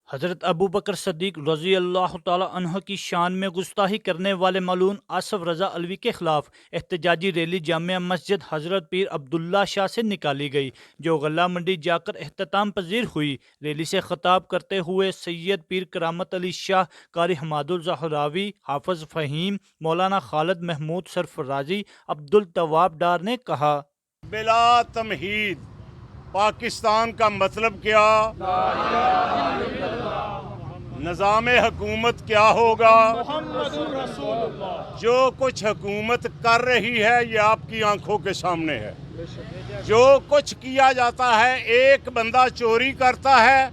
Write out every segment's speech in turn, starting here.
حضرت ابو بکر صدیق رضی اللہ تعالی عنہ کی شان میں گستاخی کرنے والے ملعون آصف رضا علوی کے خلاف احتجاجی ریلی جامع مسجد حضرت پیر عبداللہ شاہ سے نکالی گئی، جو غلہ منڈی جا کر اختتام پذیر ہوئی۔ ریلی سے خطاب کرتے ہوئے سید پیر کرامت علی شاہ، قاری حماد الزہراوی، حافظ فہیم، مولانا خالد محمود سرفرازی، عبدالتواب ڈار نے کہا: بلا تمہید پاکستان کا مطلب کیا؟ نظام حکومت کیا ہوگا؟ جو کچھ حکومت کر رہی ہے یہ آپ کی آنکھوں کے سامنے ہے۔ جو کچھ کیا جاتا ہے، ایک بندہ چوری کرتا ہے،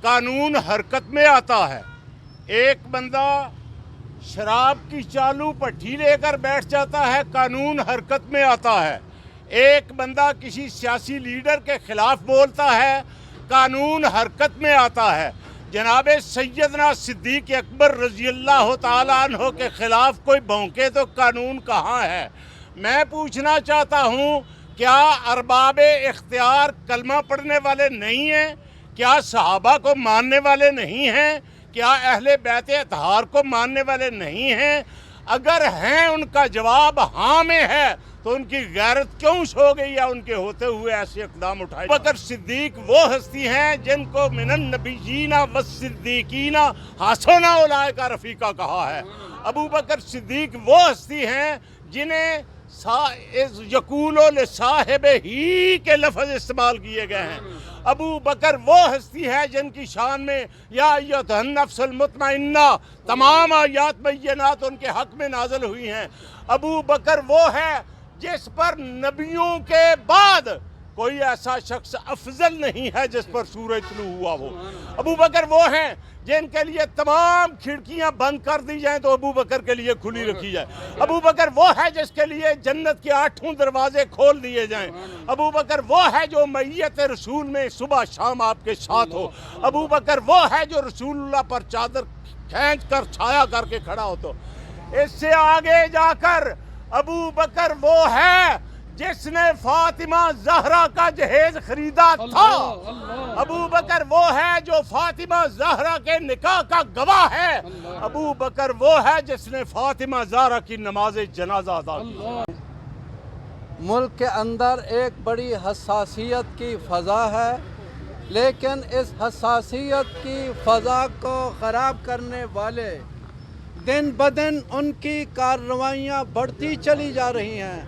قانون حرکت میں آتا ہے۔ ایک بندہ شراب کی چالو پٹھی لے کر بیٹھ جاتا ہے، قانون حرکت میں آتا ہے۔ ایک بندہ کسی سیاسی لیڈر کے خلاف بولتا ہے، قانون حرکت میں آتا ہے۔ جناب سیدنا صدیق اکبر رضی اللہ تعالیٰ عنہ کے خلاف کوئی بھونکے تو قانون کہاں ہے؟ میں پوچھنا چاہتا ہوں، کیا ارباب اختیار کلمہ پڑھنے والے نہیں ہیں؟ کیا صحابہ کو ماننے والے نہیں ہیں؟ کیا اہل بیت اطہار کو ماننے والے نہیں ہیں؟ اگر ہیں، ان کا جواب ہاں میں ہے، تو ان کی غیرت کیوں سو گئی ہے ان کے ہوتے ہوئے ایسے اقدام اٹھائے؟ ابو بکر صدیق وہ ہستی ہیں جن کو من النبیین والصدیقین حسن اولئک رفیقا کہا ہے۔ ابو بکر صدیق وہ ہستی ہیں جنہیں یقول لصاحب ہی کے لفظ استعمال کیے گئے ہیں۔ ابو بکر وہ ہستی ہے جن کی شان میں یا ایھا النفس المطمئنہ تمام آیات بینات ان کے حق میں نازل ہوئی ہیں۔ ابو بکر وہ ہے جس پر نبیوں کے بعد کوئی ایسا شخص افضل نہیں ہے جس پر سورج طلوع ہوا ہو۔ ابو بکر وہ ہیں جن کے لیے تمام کھڑکیاں بند کر دی جائیں تو ابو بکر کے لیے کھلی رکھی جائے۔ ابو بکر وہ ہے جس کے لیے جنت کے 8 دروازے کھول دیے جائیں۔ ابو بکر وہ ہے جو معیت رسول میں صبح شام آپ کے ساتھ ہو۔ ابو بکر وہ ہے جو رسول اللہ پر چادر کھینچ کر چھایا کر کے کھڑا ہو۔ تو اس سے آگے جا کر ابو بکر وہ ہے جس نے فاطمہ زہرا کا جہیز خریدا تھا۔ ابو بکر وہ ہے جو فاطمہ زہرا کے نکاح کا گواہ ہے۔ ابو بکر وہ ہے جس نے فاطمہ زہرا کی نماز جنازہ ادا کی۔ ملک کے اندر ایک بڑی حساسیت کی فضا ہے، لیکن اس حساسیت کی فضا کو خراب کرنے والے دن بدن ان کی کارروائیاں بڑھتی چلی جا رہی ہیں،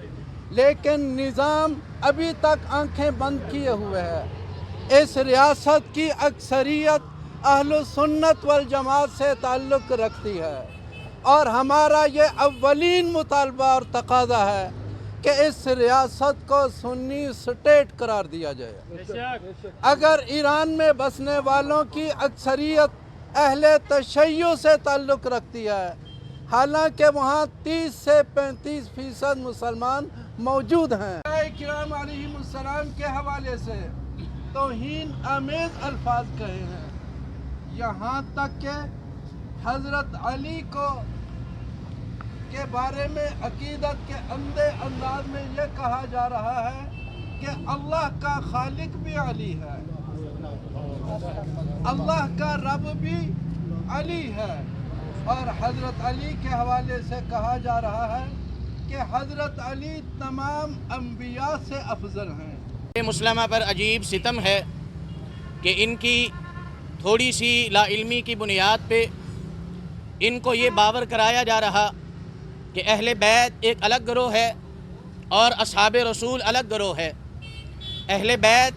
لیکن نظام ابھی تک آنکھیں بند کیے ہوئے ہے۔ اس ریاست کی اکثریت اہل سنت والجماعت سے تعلق رکھتی ہے، اور ہمارا یہ اولین مطالبہ اور تقاضا ہے کہ اس ریاست کو سنی سٹیٹ قرار دیا جائے۔ اگر ایران میں بسنے والوں کی اکثریت اہل تشیع سے تعلق رکھتی ہے، حالانکہ وہاں 30 سے 35% مسلمان موجود ہیں، کرام علیہم السلام کے حوالے سے توہین آمیز الفاظ کہے ہیں، یہاں تک کہ حضرت علی کے بارے میں عقیدت کے اندھے انداز میں یہ کہا جا رہا ہے کہ اللہ کا خالق بھی علی ہے، اللہ کا رب بھی علی ہے، اور حضرت علی کے حوالے سے کہا جا رہا ہے کہ حضرت علی تمام انبیاء سے افضل ہیں۔ مسلمہ پر عجیب ستم ہے کہ ان کی تھوڑی سی لا علمی کی بنیاد پہ ان کو یہ باور کرایا جا رہا کہ اہل بیت ایک الگ گروہ ہے اور اصحاب رسول الگ گروہ ہے۔ اہل بیت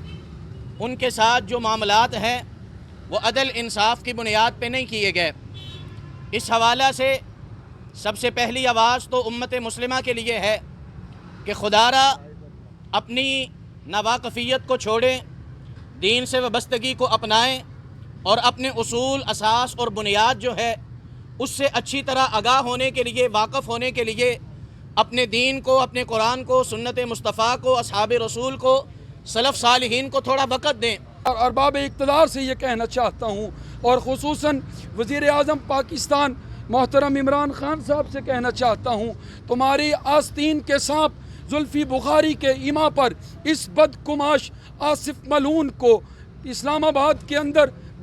ان کے ساتھ جو معاملات ہیں وہ عدل انصاف کی بنیاد پہ نہیں کیے گئے۔ اس حوالہ سے سب سے پہلی آواز تو امت مسلمہ کے لیے ہے کہ خدا را اپنی ناواقفیت کو چھوڑیں، دین سے وابستگی کو اپنائیں، اور اپنے اصول، اساس اور بنیاد جو ہے اس سے اچھی طرح آگاہ ہونے کے لیے، واقف ہونے کے لیے اپنے دین کو، اپنے قرآن کو، سنت مصطفیٰ کو، اصحاب رسول کو، سلف صالحین کو تھوڑا وقت دیں۔ اور ارباب اقتدار سے یہ کہنا چاہتا ہوں، اور خصوصاً وزیر اعظم پاکستان محترم عمران خان صاحب سے کہنا چاہتا ہوں، تمہاری آستین کے سانپ زلفی بخاری کے ایما پر اس بدکماش آصف ملعون کو اسلام آباد کے اندر